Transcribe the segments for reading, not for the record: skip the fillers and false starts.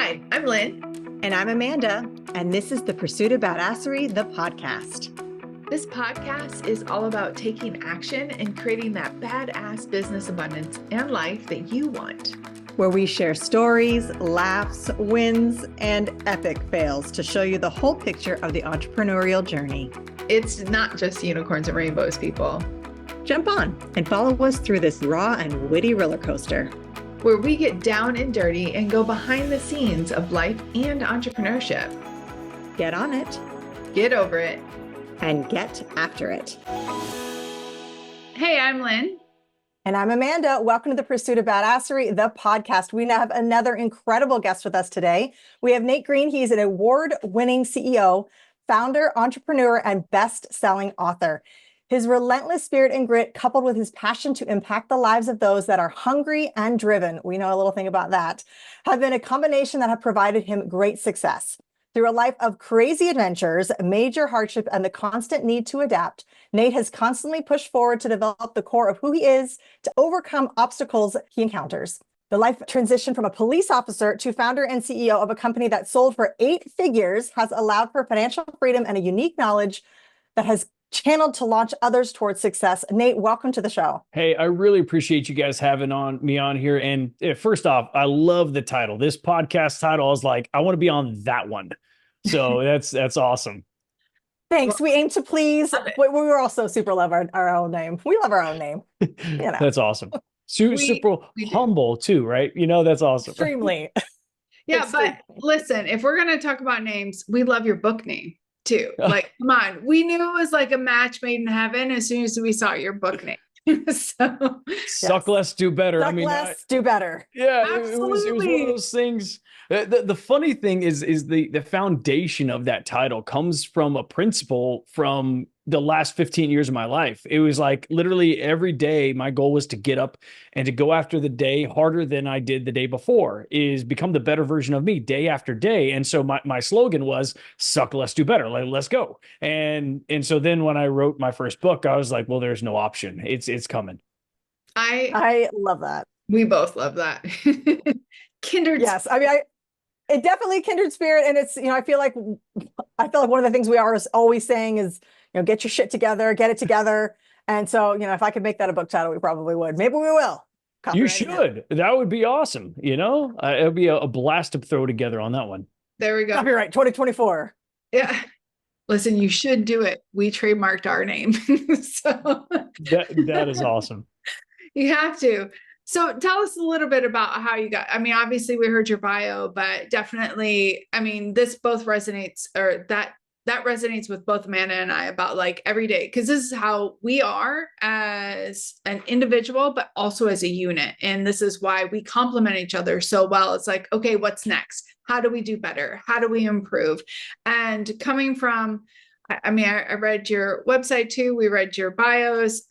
Hi, I'm Lynn. And I'm Amanda, and this is the Pursuit of Badasserie, the podcast. This podcast is all about taking action and creating that badass business abundance and life that you want. Where we share stories, laughs, wins, and epic fails to show you the whole picture of the entrepreneurial journey. It's not just unicorns and rainbows, people. Jump on and follow us through this raw and witty roller coaster, where we get down and dirty and go behind the scenes of life and entrepreneurship. Get on it. Get over it. And get after it. Hey, I'm Lynn. And I'm Amanda. Welcome to the Pursuit of Badasserie, the podcast. We now have another incredible guest with us today. We have Nate Green. He's an award-winning CEO, founder, entrepreneur, and best-selling author. His relentless spirit and grit, coupled with his passion to impact the lives of those that are hungry and driven, we know a little thing about that, have been a combination that have provided him great success. Through a life of crazy adventures, major hardship, and the constant need to adapt, Nate has constantly pushed forward to develop the core of who he is, to overcome obstacles he encounters. The life transition from a police officer to founder and CEO of a company that sold for 8 figures has allowed for financial freedom and a unique knowledge that has channeled to launch others towards success. Nate, welcome to the show. Hey, I really appreciate you guys having me on here. And first off, I love the title. This podcast title is like, I want to be on that one. So that's awesome. Thanks. We aim to please. We also super love our own name. We love our own name. You know. That's awesome. Super humble too, right? You know, that's awesome. Extremely. Yeah, but listen, if we're going to talk about names, we love your book name too. Like, come on. We knew it was like a match made in heaven as soon as we saw your book name. Suck less, do better. Suck less, do better. Yeah, it was one of those things. The funny thing is the foundation of that title comes from a principle from the last 15 years of my life. It was like literally every day my goal was to get up and to go after the day harder than I did the day before, is become the better version of me day after day. And so my slogan was suck less, do better. Like, let's go. And so then when I wrote my first book, I was like, well, there's no option. It's coming. I love that. We both love that. Kindred. Yes. I mean, it definitely kindred spirit. And it's, I feel like one of the things we are always saying is, get your shit together, get it together. And so, if I could make that a book title, we probably would. Maybe we will. You should. That would be awesome. It would be a blast to throw together on that one. There we go. Copyright 2024. Yeah. Listen, you should do it. We trademarked our name. So that is awesome. You have to. So tell us a little bit about how you got, obviously we heard your bio, but definitely, this both resonates, or that resonates with both Amanda and I about like every day, because this is how we are as an individual, but also as a unit. And this is why we complement each other so well. It's like, okay, what's next? How do we do better? How do we improve? And coming from, I read your website too. We read your bios.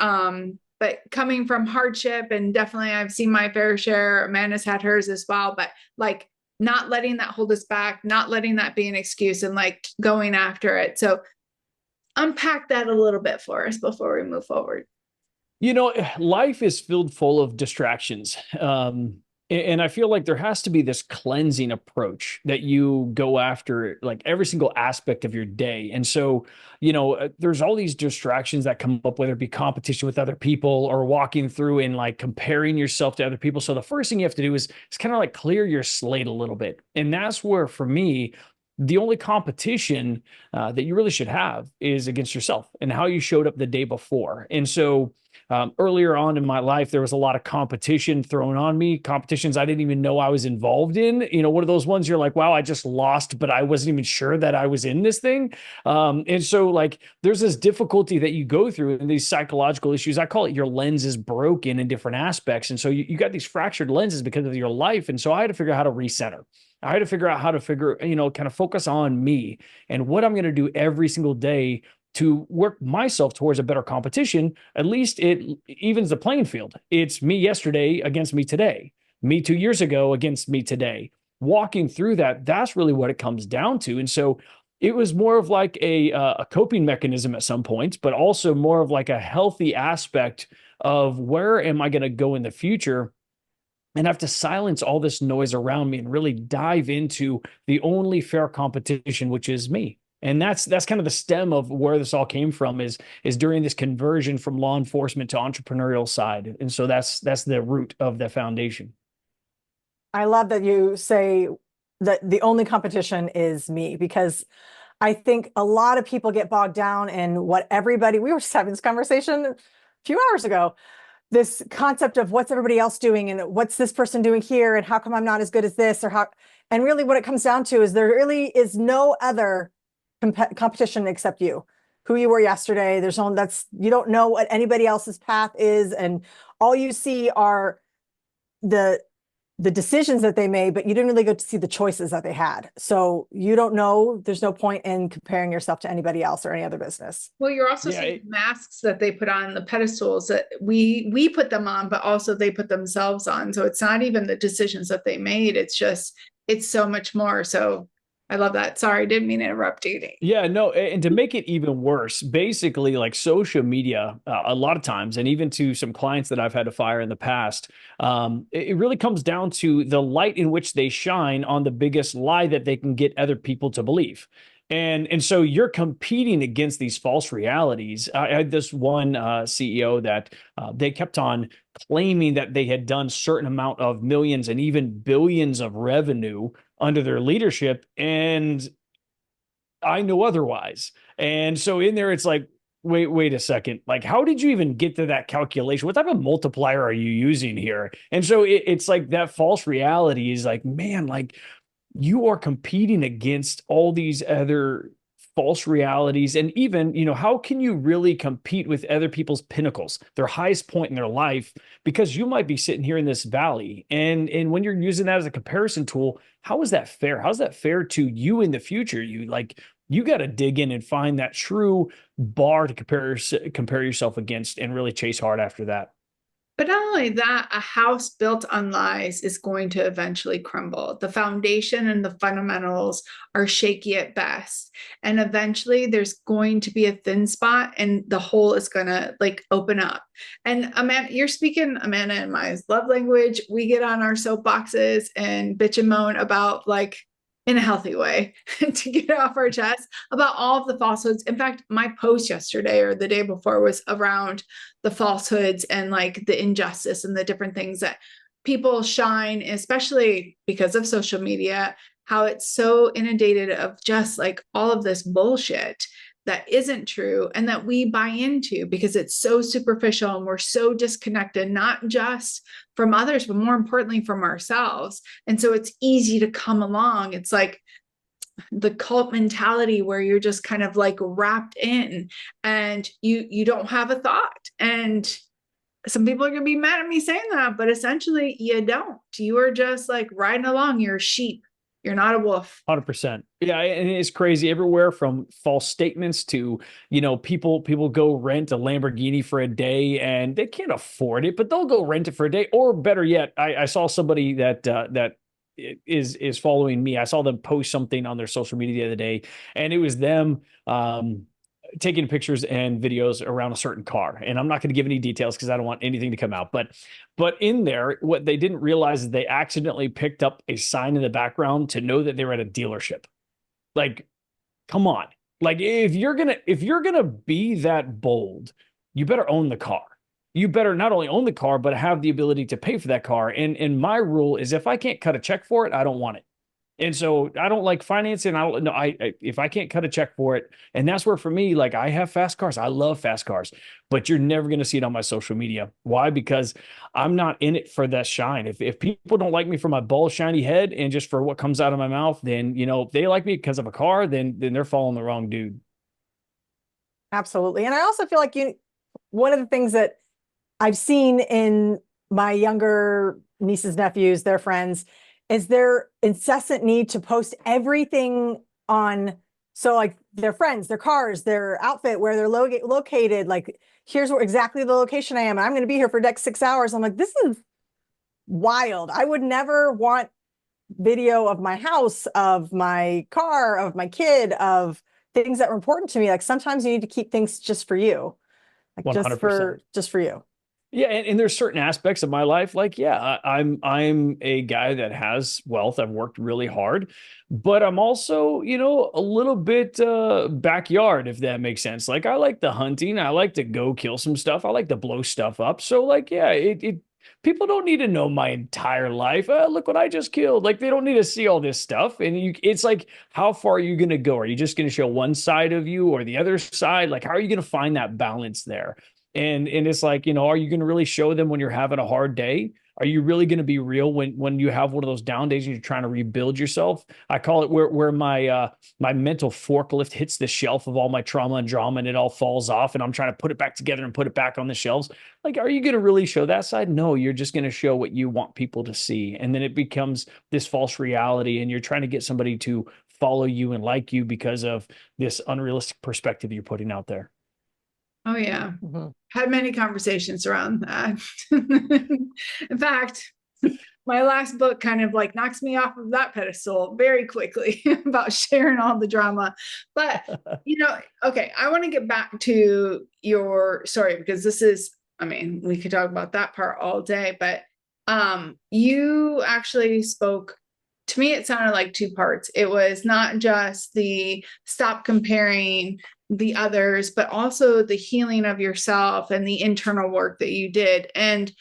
But coming from hardship, and definitely I've seen my fair share, Amanda's had hers as well, but like not letting that hold us back, not letting that be an excuse, and like going after it. So unpack that a little bit for us before we move forward. Life is filled full of distractions. And I feel like there has to be this cleansing approach that you go after like every single aspect of your day. And so, there's all these distractions that come up, whether it be competition with other people or walking through and like comparing yourself to other people. So the first thing you have to do is kind of like clear your slate a little bit. And that's where, for me, the only competition that you really should have is against yourself and how you showed up the day before. And so earlier on in my life, there was a lot of competition thrown on me, competitions I didn't even know I was involved in. One of those ones you're like, wow, I just lost, but I wasn't even sure that I was in this thing. And so like, there's this difficulty that you go through and these psychological issues. I call it your lens is broken in different aspects. And so you got these fractured lenses because of your life. And so I had to figure out how to recenter. I had to figure out how to kind of focus on me and what I'm going to do every single day to work myself towards a better competition. At least it evens the playing field. It's me yesterday against me today, me 2 years ago against me today. Walking through that's really what it comes down to. And so it was more of like a coping mechanism at some points, but also more of like a healthy aspect of where am I going to go in the future and I have to silence all this noise around me and really dive into the only fair competition, which is me. And that's kind of the stem of where this all came from is during this conversion from law enforcement to entrepreneurial side. And so that's the root of the foundation. I love that you say that the only competition is me, because I think a lot of people get bogged down in what everybody, we were just having this conversation a few hours ago, this concept of what's everybody else doing and what's this person doing here and how come I'm not as good as this, or how, and really what it comes down to is there really is no other competition except you, who you were yesterday. There's no, that's, you don't know what anybody else's path is. And all you see are the decisions that they made, but you didn't really get to see the choices that they had. So you don't know, there's no point in comparing yourself to anybody else or any other business. Well, you're also seeing masks that they put on, the pedestals that we put them on, but also they put themselves on. So it's not even the decisions that they made. It's just, it's so much more. So I love that. Sorry, didn't mean to interrupt you. Yeah, no, and to make it even worse, basically, like social media, a lot of times, and even to some clients that I've had to fire in the past, it really comes down to the light in which they shine on the biggest lie that they can get other people to believe. And so you're competing against these false realities. I had this one CEO that they kept on claiming that they had done certain amount of millions and even billions of revenue under their leadership, and I know otherwise. And so in there, it's like, wait a second. Like, how did you even get to that calculation? What type of multiplier are you using here? And so it's like that false reality is like, man, like you are competing against all these other false realities. And even, how can you really compete with other people's pinnacles, their highest point in their life? Because you might be sitting here in this valley. And when you're using that as a comparison tool, how is that fair? How's that fair to you in the future? You got to dig in and find that true bar to compare yourself against and really chase hard after that. But not only that, a house built on lies is going to eventually crumble. The foundation and the fundamentals are shaky at best. And eventually there's going to be a thin spot and the hole is going to like open up. And Amanda, you're speaking Amanda and my love language. We get on our soapboxes and bitch and moan about, like, in a healthy way, to get off our chest about all of the falsehoods. In fact, my post yesterday or the day before was around the falsehoods and like the injustice and the different things that people shine, especially because of social media, how it's so inundated of just like all of this bullshit that isn't true and that we buy into because it's so superficial and we're so disconnected, not just from others, but more importantly from ourselves. And so it's easy to come along. It's like the cult mentality where you're just kind of like wrapped in and you don't have a thought. And some people are going to be mad at me saying that, but essentially you don't. You are just like riding along. You're a sheep. You're not a wolf. 100%. Yeah, and it's crazy everywhere from false statements to, people go rent a Lamborghini for a day and they can't afford it, but they'll go rent it for a day. Or better yet, I saw somebody that is following me. I saw them post something on their social media the other day, and it was them taking pictures and videos around a certain car. And I'm not going to give any details because I don't want anything to come out. But in there, what they didn't realize is they accidentally picked up a sign in the background to know that they were at a dealership. Like, come on. Like, if you're gonna be that bold, you better own the car. You better not only own the car, but have the ability to pay for that car. And my rule is if I can't cut a check for it, I don't want it. And so I don't like financing. I don't know. If I can't cut a check for it, and that's where for me, like I have fast cars. I love fast cars, but you're never going to see it on my social media. Why? Because I'm not in it for that shine. If people don't like me for my bald, shiny head and just for what comes out of my mouth, then, if they like me because of a car, then they're following the wrong dude. Absolutely. And I also feel like one of the things that I've seen in my younger nieces, nephews, their friends, is their incessant need to post everything on, so like their friends, their cars, their outfit, where they're located, like here's where exactly the location I am. And I'm going to be here for the next 6 hours. I'm like, this is wild. I would never want video of my house, of my car, of my kid, of things that were important to me. Like sometimes you need to keep things just for you, like 100%. just for you. Yeah, and there's certain aspects of my life, like, yeah, I'm a guy that has wealth. I've worked really hard, but I'm also, a little bit backyard, if that makes sense. Like, I like the hunting, I like to go kill some stuff, I like to blow stuff up. So, like, yeah, it people don't need to know my entire life. Look what I just killed. Like, they don't need to see all this stuff. And it's like, how far are you going to go? Are you just going to show one side of you or the other side? Like, how are you going to find that balance there? And it's like, are you going to really show them when you're having a hard day? Are you really going to be real when you have one of those down days and you're trying to rebuild yourself? I call it where my mental forklift hits the shelf of all my trauma and drama, and it all falls off, and I'm trying to put it back together and put it back on the shelves. Like, are you going to really show that side? No, you're just going to show what you want people to see. And then it becomes this false reality, and you're trying to get somebody to follow you and like you because of this unrealistic perspective you're putting out there. Oh yeah. Mm-hmm. Had many conversations around that. In fact, my last book kind of like knocks me off of that pedestal very quickly about sharing all the drama. But, okay, I want to get back to your story because this is, I mean, we could talk about that part all day, but you actually spoke to me. It sounded like two parts. It was not just the stop comparing the others, but also the healing of yourself and the internal work that you did. And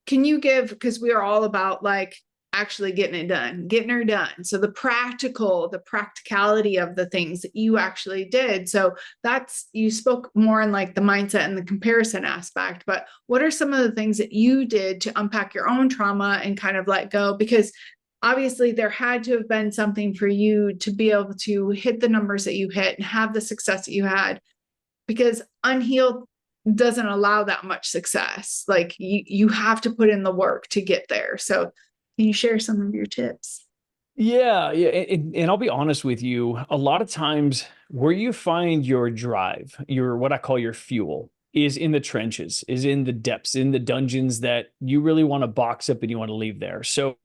can you give, because we are all about like actually getting it done, getting her done. So the practicality of the things that you actually did. So you spoke more in like the mindset and the comparison aspect, but what are some of the things that you did to unpack your own trauma and kind of let go? Because obviously there had to have been something for you to be able to hit the numbers that you hit and have the success that you had, because unhealed doesn't allow that much success. Like you have to put in the work to get there. So can you share some of your tips? Yeah. And I'll be honest with you. A lot of times where you find your drive, what I call your fuel, is in the trenches, is in the depths, in the dungeons that you really want to box up and you want to leave there. So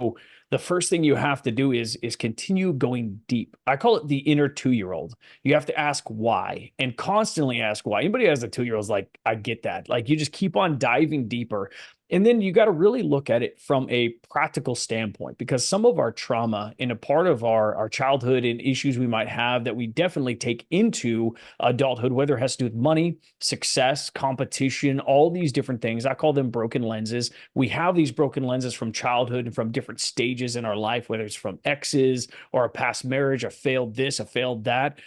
the first thing you have to do is continue going deep. I call it the inner 2-year-old. You have to ask why and constantly ask why. Anybody who has a 2-year-old is like, I get that. Like, you just keep on diving deeper. And then you got to really look at it from a practical standpoint, because some of our trauma and a part of our childhood and issues we might have that we definitely take into adulthood, whether it has to do with money, success, competition, all these different things. I call them broken lenses. We have these broken lenses from childhood and from different stages in our life, whether it's from exes or a past marriage, a failed this, a failed that.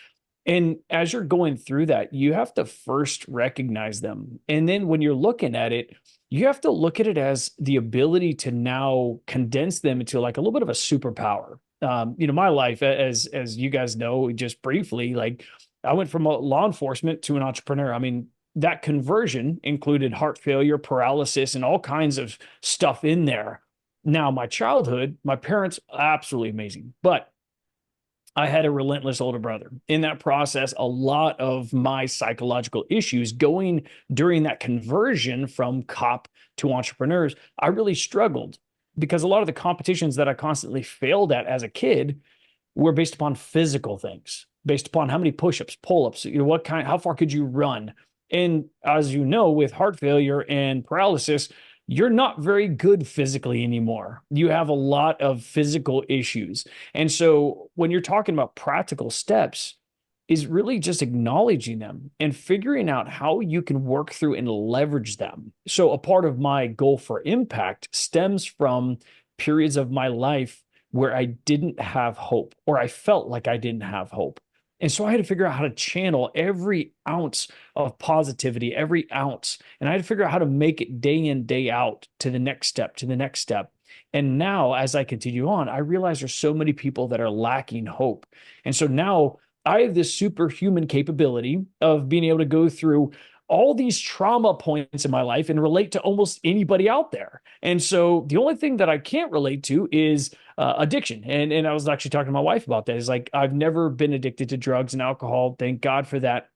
And as you're going through that, you have to first recognize them. And then when you're looking at it, you have to look at it as the ability to now condense them into like a little bit of a superpower. My life, as you guys know, just briefly, like, I went from a law enforcement to an entrepreneur. I mean, that conversion included heart failure, paralysis, and all kinds of stuff in there. Now, my childhood, my parents, absolutely amazing, but I had a relentless older brother. In that process, a lot of my psychological issues going during that conversion from cop to entrepreneurs, I really struggled because a lot of the competitions that I constantly failed at as a kid were based upon physical things, based upon how many push-ups, pull-ups, how far could you run? And as you know, with heart failure and paralysis, you're not very good physically anymore. You have a lot of physical issues. And so when you're talking about practical steps, is really just acknowledging them and figuring out how you can work through and leverage them. So a part of my goal for impact stems from periods of my life where I didn't have hope, or I felt like I didn't have hope. And so I had to figure out how to channel every ounce of positivity, every ounce. And I had to figure out how to make it day in, day out to the next step, to the next step. And now, as I continue on, I realize there's so many people that are lacking hope. And so now I have this superhuman capability of being able to go through all these trauma points in my life and relate to almost anybody out there. And so the only thing that I can't relate to is addiction. And I was actually talking to my wife about that. It's like, I've never been addicted to drugs and alcohol. Thank God for that.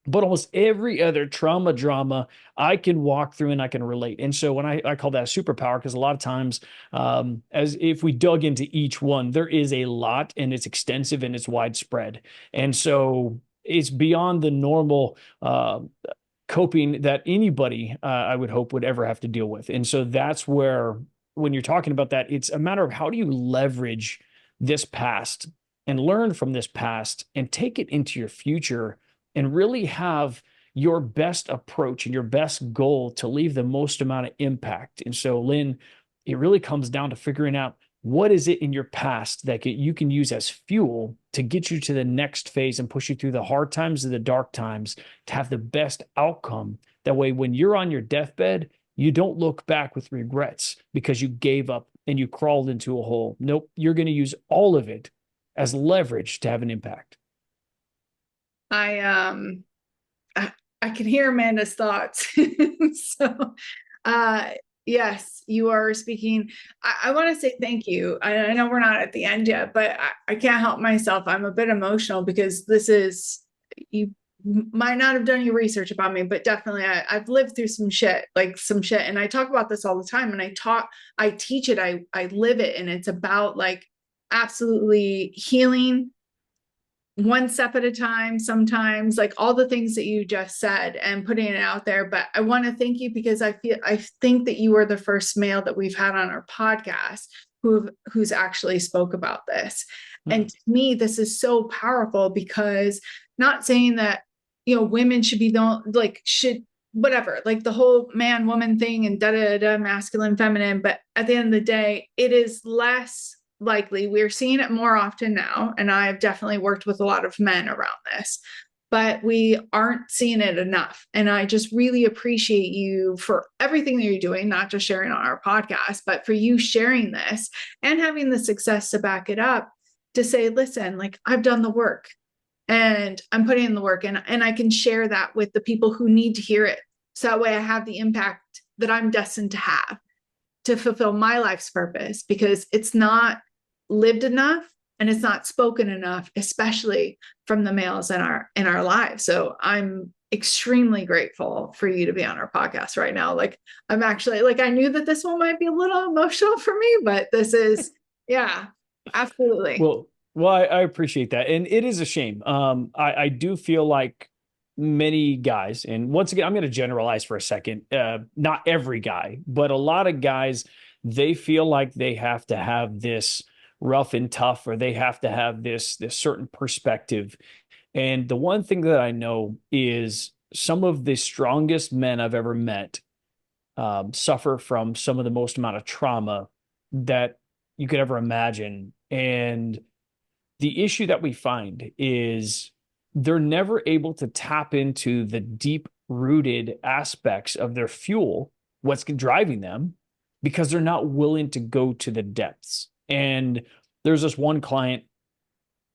But almost every other drama, I can walk through and I can relate. And so when I call that a superpower, because a lot of times, as if we dug into each one, there is a lot, and it's extensive and it's widespread. And so it's beyond the normal coping that anybody, I would hope, would ever have to deal with. And so that's where, when you're talking about that, it's a matter of how do you leverage this past and learn from this past and take it into your future and really have your best approach and your best goal to leave the most amount of impact. And so, Lynn, it really comes down to figuring out what is it in your past that you can use as fuel to get you to the next phase and push you through the hard times and the dark times to have the best outcome. That way, when you're on your deathbed, you don't look back with regrets because you gave up and you crawled into a hole. Nope, you're going to use all of it as leverage to have an impact. I can hear Amanda's thoughts. So, yes, you are speaking. I want to say thank you. I know we're not at the end yet, but I can't help myself. I'm a bit emotional because you might not have done your research about me, but definitely I've lived through some shit. And I talk about this all the time, and I teach it, I live it. And it's about like absolutely healing one step at a time, sometimes, like all the things that you just said, and putting it out there. But I want to thank you because I think that you are the first male that we've had on our podcast who's actually spoke about this. And to me, this is so powerful, because not saying that, women should be whatever, like the whole man woman thing and masculine, feminine. But at the end of the day, it is less likely. We're seeing it more often now. And I've definitely worked with a lot of men around this, but we aren't seeing it enough. And I just really appreciate you for everything that you're doing, not just sharing on our podcast, but for you sharing this and having the success to back it up, to say, listen, like, I've done the work and I'm putting in the work, and I can share that with the people who need to hear it. So that way I have the impact that I'm destined to have to fulfill my life's purpose, because it's not lived enough and it's not spoken enough, especially from the males in our lives. So I'm extremely grateful for you to be on our podcast right now. Like, I'm actually, like, I knew that this one might be a little emotional for me, but this is, yeah, absolutely. Well, I appreciate that. And it is a shame. I do feel like many guys, and once again, I'm going to generalize for a second, not every guy, but a lot of guys, they feel like they have to have this rough and tough, or they have to have this certain perspective. And the one thing that I know is some of the strongest men I've ever met suffer from some of the most amount of trauma that you could ever imagine. And the issue that we find is they're never able to tap into the deep rooted aspects of their fuel, what's driving them, because they're not willing to go to the depths. And there's this one client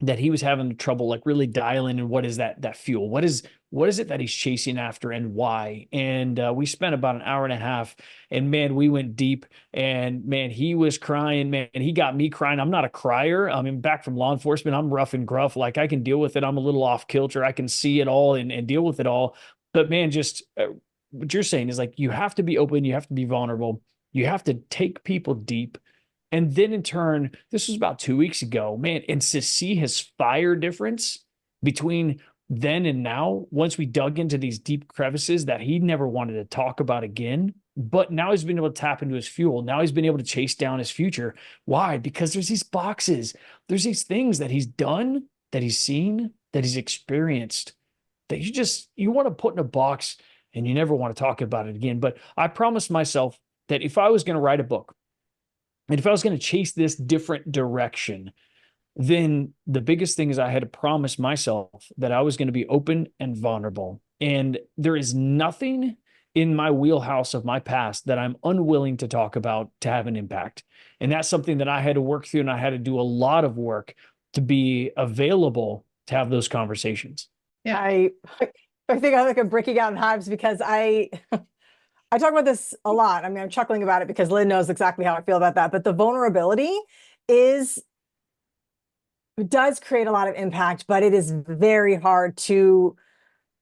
that he was having trouble, like, really dialing in what is that fuel? What is it that he's chasing after, and why? And we spent about an hour and a half, and man, we went deep, and man, he was crying, man, and he got me crying. I'm not a crier. I mean, back from law enforcement, I'm rough and gruff. Like, I can deal with it. I'm a little off kilter. I can see it all and deal with it all. But man, just what you're saying is, like, you have to be open. You have to be vulnerable. You have to take people deep. And then in turn, this was about 2 weeks ago, man, and to see his fire difference between then and now, once we dug into these deep crevices that he never wanted to talk about again, but now he's been able to tap into his fuel. Now he's been able to chase down his future. Why? Because there's these boxes, there's these things that he's done, that he's seen, that he's experienced, that you want to put in a box and you never want to talk about it again. But I promised myself that if I was going to write a book, and if I was going to chase this different direction, then the biggest thing is I had to promise myself that I was going to be open and vulnerable. And there is nothing in my wheelhouse of my past that I'm unwilling to talk about to have an impact. And that's something that I had to work through, and I had to do a lot of work to be available to have those conversations. Yeah, I think I'm like breaking out in hives, because I talk about this a lot. I mean, I'm chuckling about it because Lynn knows exactly how I feel about that. But the vulnerability does create a lot of impact, but it is very hard to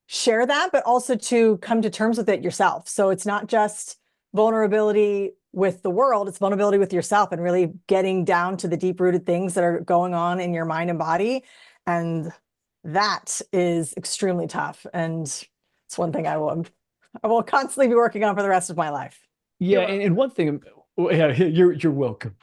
share that, but also to come to terms with it yourself. So it's not just vulnerability with the world, it's vulnerability with yourself, and really getting down to the deep-rooted things that are going on in your mind and body. And that is extremely tough. And it's one thing I will constantly be working on for the rest of my life. Yeah, and one thing, yeah, you're welcome.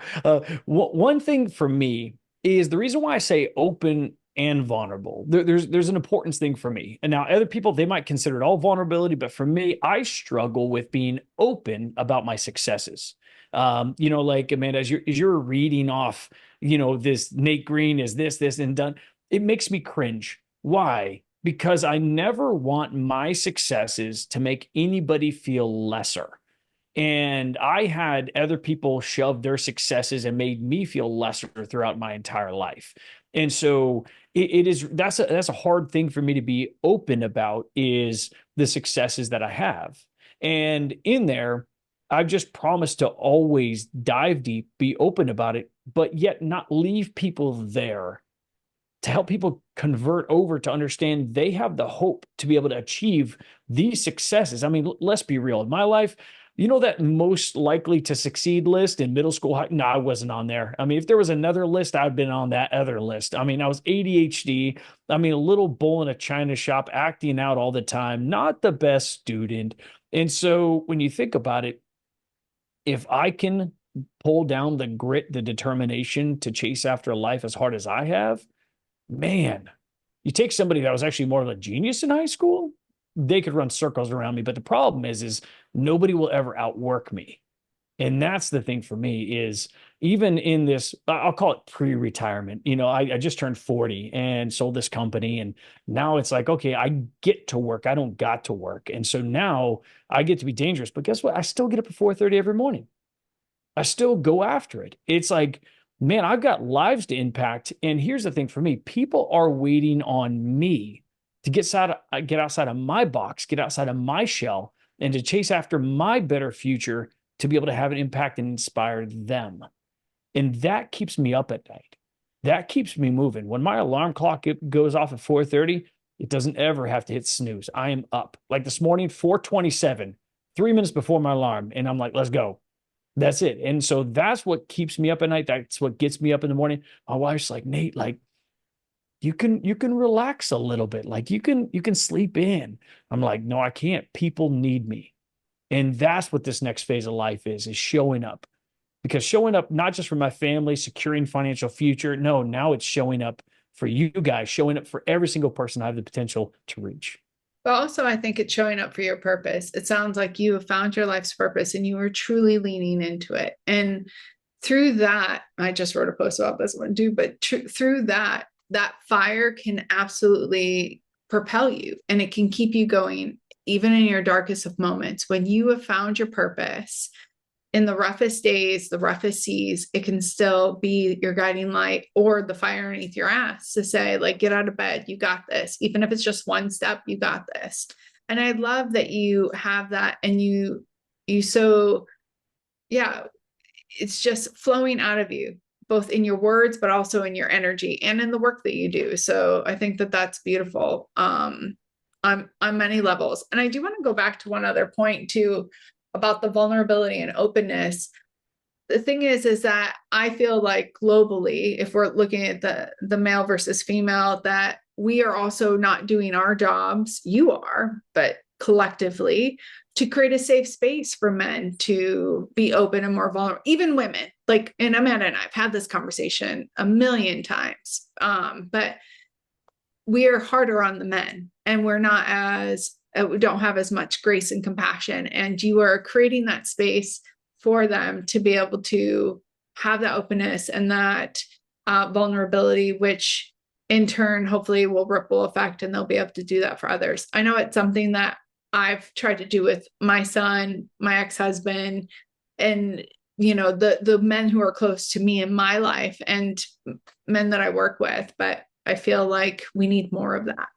One thing for me is the reason why I say open and vulnerable. There's an importance thing for me. And now other people, they might consider it all vulnerability, but for me, I struggle with being open about my successes. Like Amanda, as you're reading off, this Nate Green is this and done, it makes me cringe. Why? Because I never want my successes to make anybody feel lesser. And I had other people shove their successes and made me feel lesser throughout my entire life. And so that's a hard thing for me to be open about, is the successes that I have. And in there, I've just promised to always dive deep, be open about it, but yet not leave people there, to help people convert over to understand they have the hope to be able to achieve these successes. I mean, let's be real. In my life, that most likely to succeed list in middle school? No, I wasn't on there. I mean, if there was another list, I'd been on that other list. I mean, I was ADHD. I mean, a little bull in a china shop, acting out all the time, not the best student. And so when you think about it, if I can pull down the grit, the determination to chase after life as hard as I have, man, you take somebody that was actually more of a genius in high school, they could run circles around me. But the problem is nobody will ever outwork me. And that's the thing for me, is even in this, I'll call it pre-retirement. I just turned 40 and sold this company. And now it's like, okay, I get to work. I don't got to work. And so now I get to be dangerous. But guess what? I still get up at 4:30 every morning. I still go after it. It's like, man, I've got lives to impact. And here's the thing for me, people are waiting on me to get outside of my box, get outside of my shell, and to chase after my better future, to be able to have an impact and inspire them. And that keeps me up at night. That keeps me moving. When my alarm clock goes off at 4:30, it doesn't ever have to hit snooze. I am up. Like this morning, 4:27, 3 minutes before my alarm. And I'm like, let's go. That's it. And so that's what keeps me up at night. That's what gets me up in the morning. My wife's like, Nate, like, you can relax a little bit. Like you can sleep in. I'm like, no, I can't. People need me. And that's what this next phase of life is showing up. Because showing up, not just for my family, securing financial future. No, now it's showing up for you guys, showing up for every single person I have the potential to reach. But also, I think it's showing up for your purpose. It sounds like you have found your life's purpose and you are truly leaning into it. And through that, I just wrote a post about this one too, but through that fire can absolutely propel you, and it can keep you going even in your darkest of moments. When you have found your purpose, in the roughest days, the roughest seas, it can still be your guiding light or the fire underneath your ass to say, like, get out of bed. You got this. Even if it's just one step, you got this. And I love that you have that, and you so, yeah, it's just flowing out of you, both in your words, but also in your energy and in the work that you do. So I think that that's beautiful on many levels. And I do want to go back to one other point too, about the vulnerability and openness. The thing is that I feel like globally, if we're looking at the male versus female, that we are also not doing our jobs. You are, but collectively, to create a safe space for men to be open and more vulnerable, even women. Like, and Amanda and I have had this conversation a million times, but we are harder on the men, and we're not as, we don't have as much grace and compassion. And you are creating that space for them to be able to have that openness and that vulnerability, which in turn, hopefully will ripple effect, and they'll be able to do that for others. I know it's something that I've tried to do with my son, my ex-husband, and, the men who are close to me in my life and men that I work with. But I feel like we need more of that.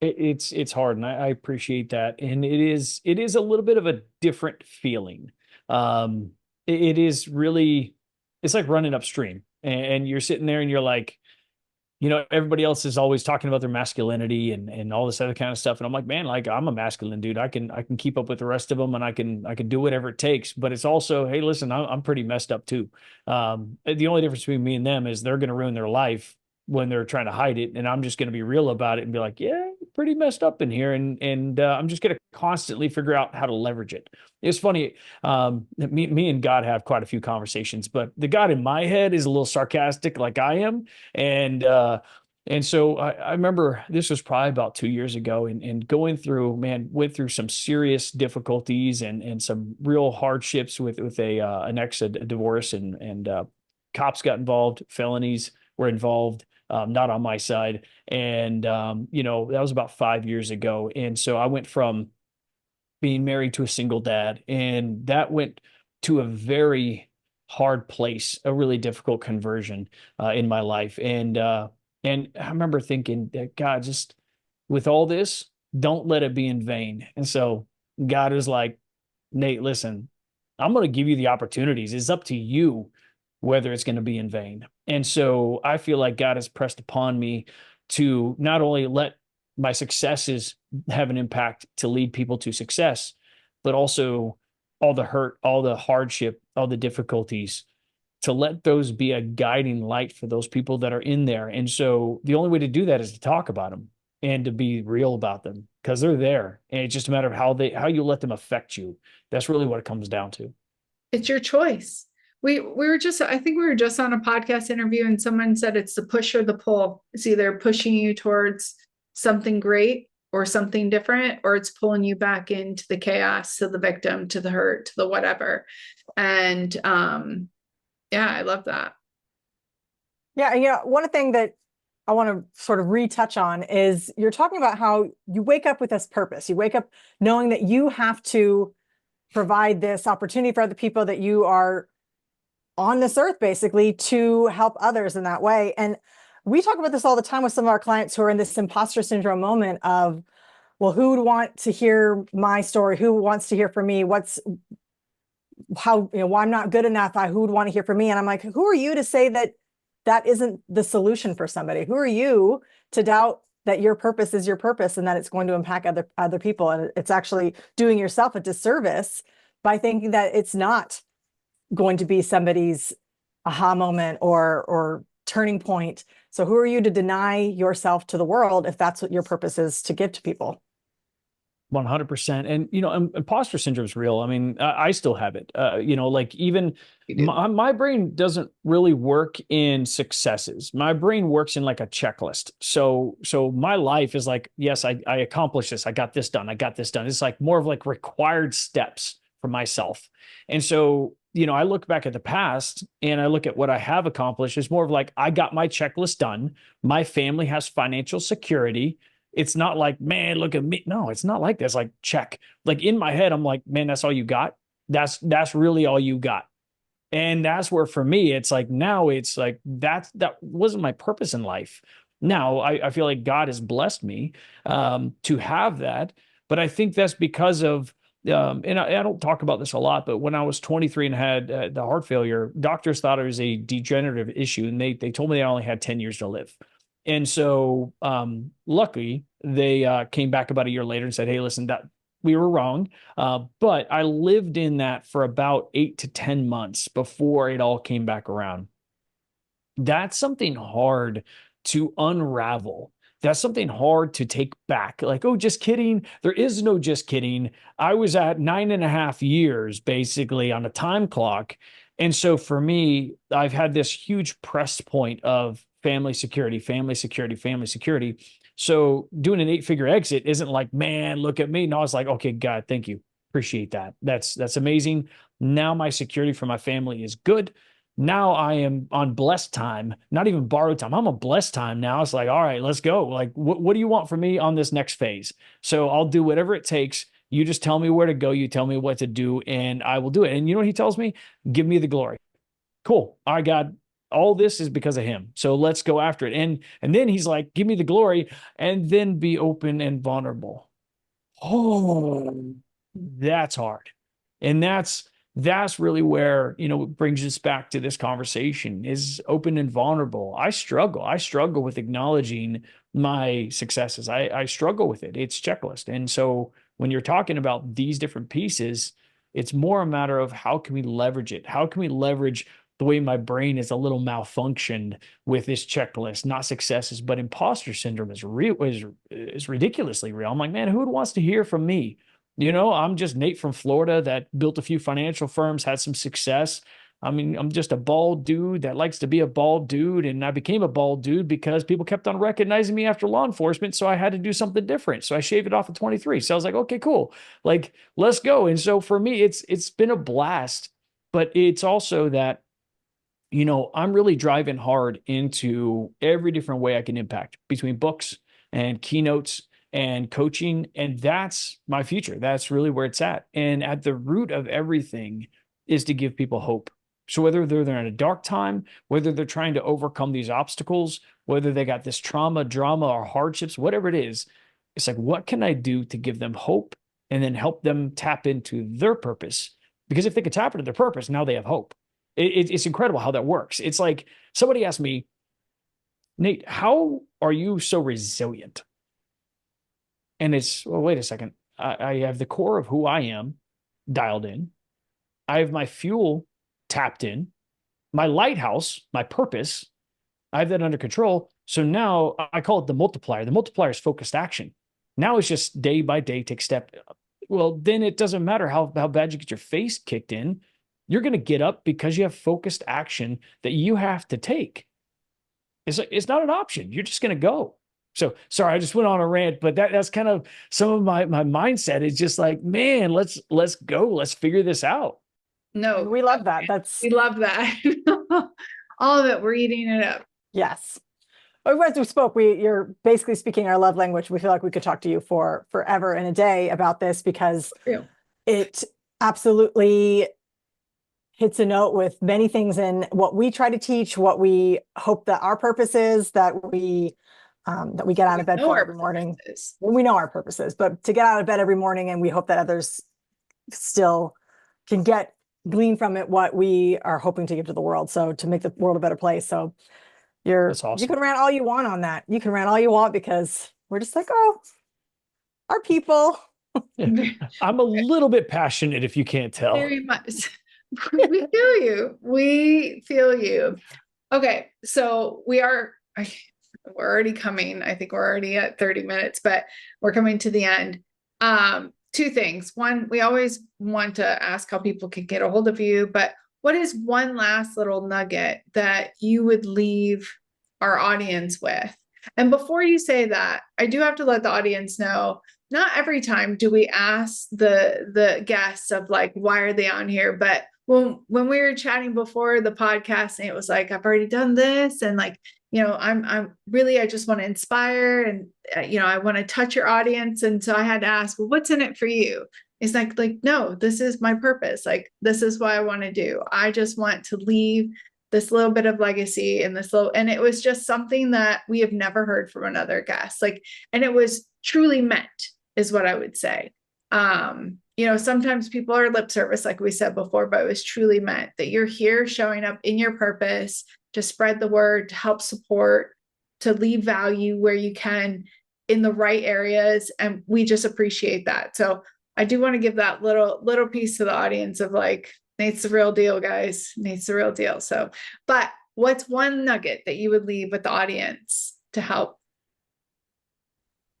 It's hard, and I appreciate that. And it is a little bit of a different feeling. It is really, it's like running upstream, and you're sitting there and you're like, everybody else is always talking about their masculinity and all this other kind of stuff. And I'm like, man, like, I'm a masculine dude. I can keep up with the rest of them, and I can do whatever it takes. But it's also, hey, listen, I'm pretty messed up too. The only difference between me and them is they're going to ruin their life when they're trying to hide it. And I'm just going to be real about it and be like, yeah, pretty messed up in here, and I'm just going to constantly figure out how to leverage it. It's funny. Me and God have quite a few conversations, but the God in my head is a little sarcastic, like I am, and so I remember this was probably about 2 years ago, and going through, went through some serious difficulties and some real hardships with an ex, a divorce, and cops got involved, felonies were involved, not on my side, and that was about 5 years ago, and so I went from being married to a single dad, and that went to a very hard place, a really difficult conversion in my life, and I remember thinking that God, just with all this, don't let it be in vain. And so God is like, Nate, listen, I'm going to give you the opportunities. It's up to you whether it's going to be in vain. And so I feel like God has pressed upon me to not only let my successes have an impact to lead people to success, but also all the hurt, all the hardship, all the difficulties, to let those be a guiding light for those people that are in there. And so the only way to do that is to talk about them and to be real about them, because they're there. And it's just a matter of how you let them affect you. That's really what it comes down to. It's your choice. I think we were just on a podcast interview, and someone said it's the push or the pull. It's either pushing you towards something great or something different, or it's pulling you back into the chaos, to the victim, to the hurt, to the whatever. And yeah, I love that. Yeah, one thing that I want to sort of retouch on is you're talking about how you wake up with this purpose. You wake up knowing that you have to provide this opportunity for other people, that you are on this earth basically to help others in that way. And we talk about this all the time with some of our clients who are in this imposter syndrome moment of, well, who would want to hear my story? Who wants to hear from me? Why I'm not good enough. Who would want to hear from me? And I'm like, who are you to say that that isn't the solution for somebody? Who are you to doubt that your purpose is your purpose and that it's going to impact other people? And it's actually doing yourself a disservice by thinking that it's not going to be somebody's aha moment or turning point. So who are you to deny yourself to the world if that's what your purpose is to give to people? 100%. And, imposter syndrome is real. I mean, I still have it, like even my brain doesn't really work in successes. My brain works in like a checklist. So my life is like, yes, I accomplished this. I got this done. I got this done. It's like more of like required steps for myself. And so, I look back at the past and I look at what I have accomplished. It's more of like, I got my checklist done. My family has financial security. It's not like, man, look at me. No, it's not like this. Like, check. Like in my head, I'm like, man, that's all you got. That's really all you got. And that's where, for me, it's like, now it's like, that wasn't my purpose in life. Now I feel like God has blessed me to have that. But I think that's because of, and I don't talk about this a lot, but when I was 23 and had the heart failure, doctors thought it was a degenerative issue. And they told me I only had 10 years to live. And so luckily, they came back about a year later and said, hey, listen, that we were wrong. But I lived in that for about 8 to 10 months before it all came back around. That's something hard to unravel. That's something hard to take back. Like, oh, just kidding. There is no just kidding. I was at 9.5 years basically on a time clock. And so for me, I've had this huge press point of family security, family security, family security. So doing an 8-figure exit isn't like, man, look at me. No, it's like, okay, God, thank you. Appreciate that. That's amazing. Now my security for my family is good. Now I am on blessed time, not even borrowed time. I'm on blessed time now. It's like, all right, let's go. Like, what do you want from me on this next phase? So I'll do whatever it takes. You just tell me where to go. You tell me what to do, and I will do it. And you know what he tells me? Give me the glory. Cool. All right, God, all this is because of him. So let's go after it. And then he's like, give me the glory, and then be open and vulnerable. Oh, that's hard. And that's really where, it brings us back to this conversation, is open and vulnerable. I struggle with acknowledging my successes. I struggle with it. It's checklist. And so when you're talking about these different pieces, it's more a matter of how can we leverage it? How can we leverage the way my brain is a little malfunctioned with this checklist, not successes, but imposter syndrome is real, is ridiculously real. I'm like, man, who wants to hear from me? You know, I'm just Nate from Florida that built a few financial firms, had some success. I mean, I'm just a bald dude that likes to be a bald dude. And I became a bald dude because people kept on recognizing me after law enforcement. So I had to do something different. So I shaved it off at 23. So I was like, okay, cool. Like, let's go. And so for me, it's been a blast, but it's also that, you know, I'm really driving hard into every different way I can impact between books and keynotes and coaching. And that's my future. That's really where it's at. And at the root of everything is to give people hope. So whether they're in a dark time, whether they're trying to overcome these obstacles, whether they got this trauma, drama, or hardships, whatever it is, it's like, what can I do to give them hope and then help them tap into their purpose? Because if they could tap into their purpose, now they have hope. It's incredible how that works. It's like somebody asked me, Nate, how are you so resilient? And it's, well, wait a second. I have the core of who I am dialed in. I have my fuel tapped in, my lighthouse, my purpose, I have that under control. So now I call it the multiplier. The multiplier is focused action. Now it's just day by day, take step. Well, then it doesn't matter how bad you get your face kicked in. You're going to get up because you have focused action that you have to take. It's not an option. You're just going to go. So sorry, I just went on a rant, but that's kind of some of my mindset is just like, man, let's go. Let's figure this out. No, We love that. we love that. All of it. We're eating it up. Yes. As we spoke, you're basically speaking our love language. We feel like we could talk to you for forever and a day about this because it absolutely hits a note with many things in what we try to teach, what we hope that our purpose is, that we get out of bed for every morning. Well, we know our purposes, but to get out of bed every morning, and we hope that others still can glean from it what we are hoping to give to the world. So to make the world a better place. So That's awesome. You can rant all you want on that. You can rant all you want because we're just like, oh, our people. I'm a little bit passionate if you can't tell. Very much. We feel you. We feel you. Okay. So we're already coming. I think we're already at 30 minutes, but we're coming to the end. Two things. One, we always want to ask how people can get a hold of you, but what is one last little nugget that you would leave our audience with? And before you say that, I do have to let the audience know, not every time do we ask the guests of like, why are they on here? But when we were chatting before the podcast, and it was like, I've already done this. And like, you know, I'm really, I just want to inspire and, you know, I want to touch your audience. And so I had to ask, well, what's in it for you? It's like, no, this is my purpose. Like, this is what I want to do. I just want to leave this little bit of legacy and and it was just something that we have never heard from another guest. Like, and it was truly meant is what I would say. You know, sometimes people are lip service, like we said before, but it was truly meant that you're here showing up in your purpose to spread the word, to help support, to leave value where you can in the right areas. And we just appreciate that. So I do want to give that little piece to the audience of like, Nate's the real deal, guys. Nate's the real deal. So, but what's one nugget that you would leave with the audience to help?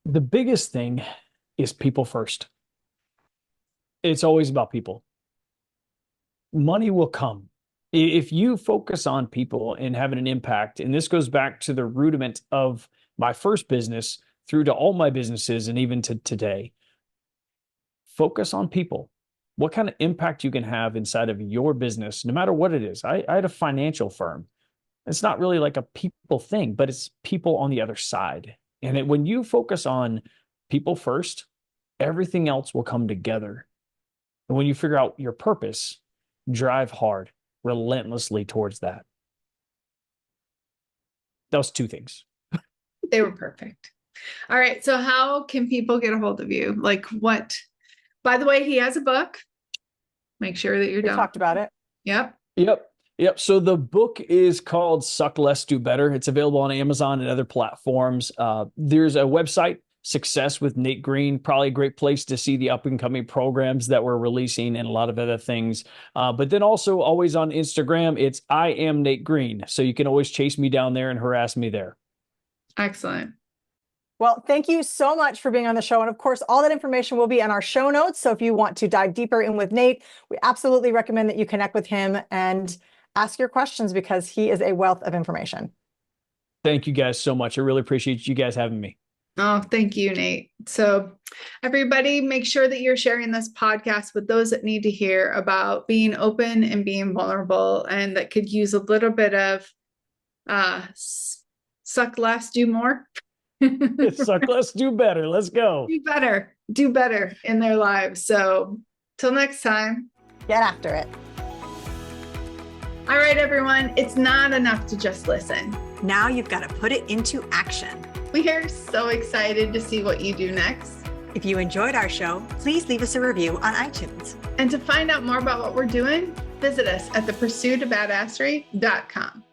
The biggest thing is people first. It's always about people. Money will come. If you focus on people and having an impact, and this goes back to the rudiment of my first business through to all my businesses and even to today, focus on people. What kind of impact you can have inside of your business, no matter what it is. I had a financial firm. It's not really like a people thing, but it's people on the other side. And when you focus on people first, everything else will come together. And when you figure out your purpose, drive hard, relentlessly towards that. Those two things. They were perfect. All right. So how can people get a hold of you? Like what? By the way, he has a book. Make sure that you're done. We talked about it. Yep. So the book is called Suck Less, Do Better. It's available on Amazon and other platforms. There's a website, success with Nate Green. Probably a great place to see the up and coming programs that we're releasing and a lot of other things. But then also always on Instagram, it's I am Nate Green. So you can always chase me down there and harass me there. Excellent. Well, thank you so much for being on the show. And of course, all that information will be in our show notes. So if you want to dive deeper in with Nate, we absolutely recommend that you connect with him and ask your questions because he is a wealth of information. Thank you guys so much. I really appreciate you guys having me. Oh, thank you, Nate. So everybody, make sure that you're sharing this podcast with those that need to hear about being open and being vulnerable and that could use a little bit of suck less, do more. Suck less, do better. Let's go. Do better in their lives. So till next time, get after it. All right, everyone, it's not enough to just listen. Now you've got to put it into action. We are so excited to see what you do next. If you enjoyed our show, please leave us a review on iTunes. And to find out more about what we're doing, visit us at thepursuitofbadasserie.com.